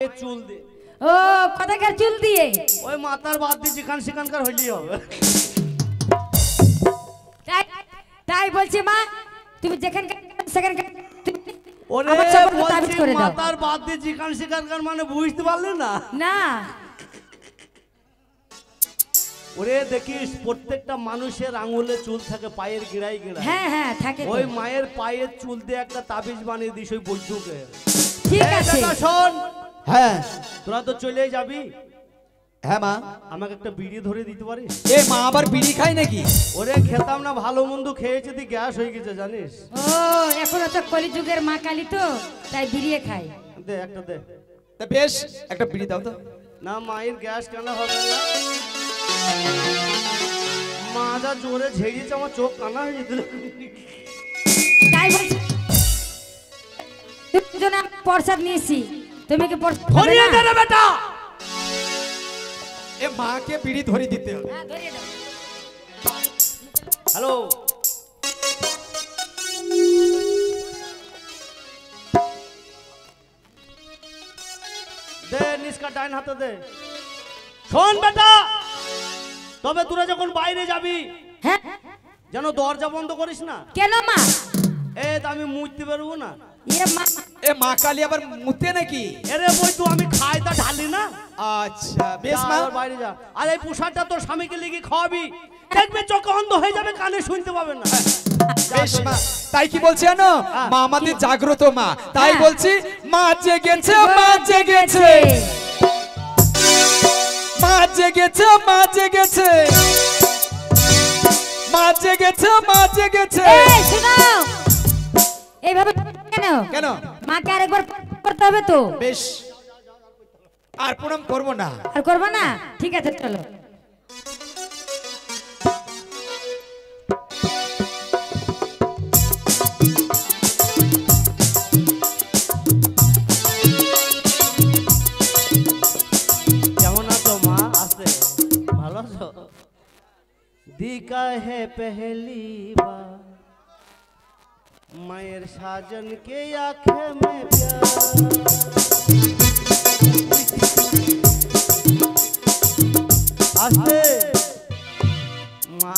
চুল দিয়ে। ও কথাকার চুল দিয়ে ওই মাথার বাদ দিয়ে যেখান সেখানকার হইলেই হবে। তাই বলছি মা, তুমি যেখানকার সেখানকার ওরে বলছি মাথার বাদ দিয়ে যেখান সেখানকার মানে বুঝতে পারলে না? না ওরে দেখিস প্রত্যেকটা মানুষের আঙুলে চুল থাকে, পায়ের গিড়াই গিড়াই। হ্যাঁ হ্যাঁ থাকে। ওই মায়ের পায়ের চুল দিয়ে একটা তাবিজ বানিয়ে দিস ওই বৈদ্যুকে। ঠিক আছে শোন। হ্যাঁ তোরা তো চলেই যাবি। হ্যাঁ মা, আমাকে একটা বিড়ি ধরে দিতে পারিস? এ মা আবার বিড়ি খায় নাকি? ওরে খেতাম না, ভালো মন্দ খেয়েছে দি গ্যাস হয়ে গেছে জানিস। ও এখন তো কলিযুগের মা কালী তো তাই বিড়িয়ে খাই। দে একটা দে। তা বেশ একটা বিড়ি দাও তো। না মায়ের গ্যাস কেন হবে না? মা যা জোরে ঝেড়িয়েছে আমার চোখ কানা হয়ে যেত। তাই বলছি তুমি জন্য প্রসাদ নিয়েছি, তুমি কি ধরিয়ে দে রে বেটা। এ মাকে বিড়ি ধরে দিতে হবে। হ্যাঁ ধরিয়ে দাও। হ্যালো দে নিষ্কা ডাইন হাতে দে। শোন বেটা, তবে তোরা যখন বাইরে যাবি হ্যাঁ যেন দরজা বন্ধ করিস না। কেন মা? আমি মুছতে পারবো না। এ মা কালী আবার মুতে নাকি? এরে বই তো আমি খাই তা ঢালি না। আচ্ছা বেশ মা, বাইরে যা। আর এই পোশাকটা তোর স্বামীকে লিখে খাওয়াবি, দেখবে চোখে অন্ধ হয়ে যাবে, কানে শুনতে পাবে না। বেশ মা, তাই কি বলছি জানো? মা আমাদের জাগ্রত মা, তাই বলছি মা জেগেছে, মা জেগেছে, মা জেগেছে, মা জেগেছে, মা জেগেছে, মা জেগেছে। এই শুনো, এইভাবে কেন কেন? মাকে আরেকবার করতে হবে তো। বেশ, আর প্রণাম করবো না। আর করবো না? ঠিক আছে চলো। কেমন আছো মা? আছে ভালো আছো? দিকা হে পহলি বার মায়ের সাজন কে আঁখে মে প্যার। আসতে মা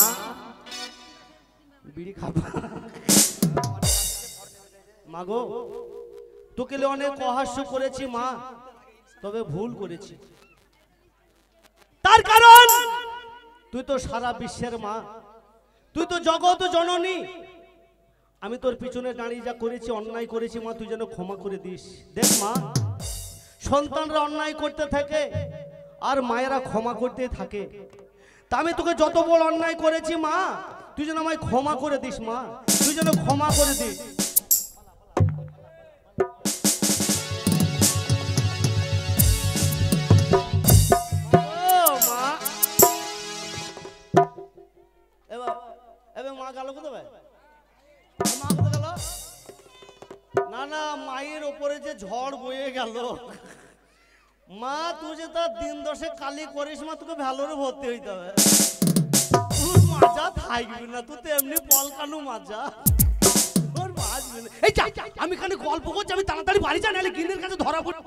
বিড়ি খাবা? মাগো তোকে অনেক অহাস্য করেছি মা, তবে ভুল করেছি। তার কারণ তুই তো সারা বিশ্বের মা, তুই তো জগৎ জননী। আমি তোর পিছনে দাঁড়িয়ে যা করেছি, অন্যায় করেছি মা, তুই যেন ক্ষমা করে দিস। দেখ মা, সন্তানরা অন্যায় করতে থাকে আর মায়েরা ক্ষমা করতে থাকে। তা আমি তোকে যত বড় অন্যায় করেছি মা, তুই যেন আমায় ক্ষমা করে দিস মা, তুই যেন ক্ষমা করে দিস। মা গেল কোথায়? মা কোথায় গেল? না না, মায়ের ওপরে যে ঝড় বয়ে গেল। মা তুই যে তার দিন দশে কালি করিস মা, তোকে ভ্যালোরে ভর্তি হইতে হবে। তোর মাজা থাকবি না, তুই তো এমনি পলকানু মাজা। তোর মা আসবে না। এই আমি এখানে গল্প করছি, আমি তাড়াতাড়ি বাড়ি যাই, নাহলে গিন্নির কাছে ধরা পড়ে।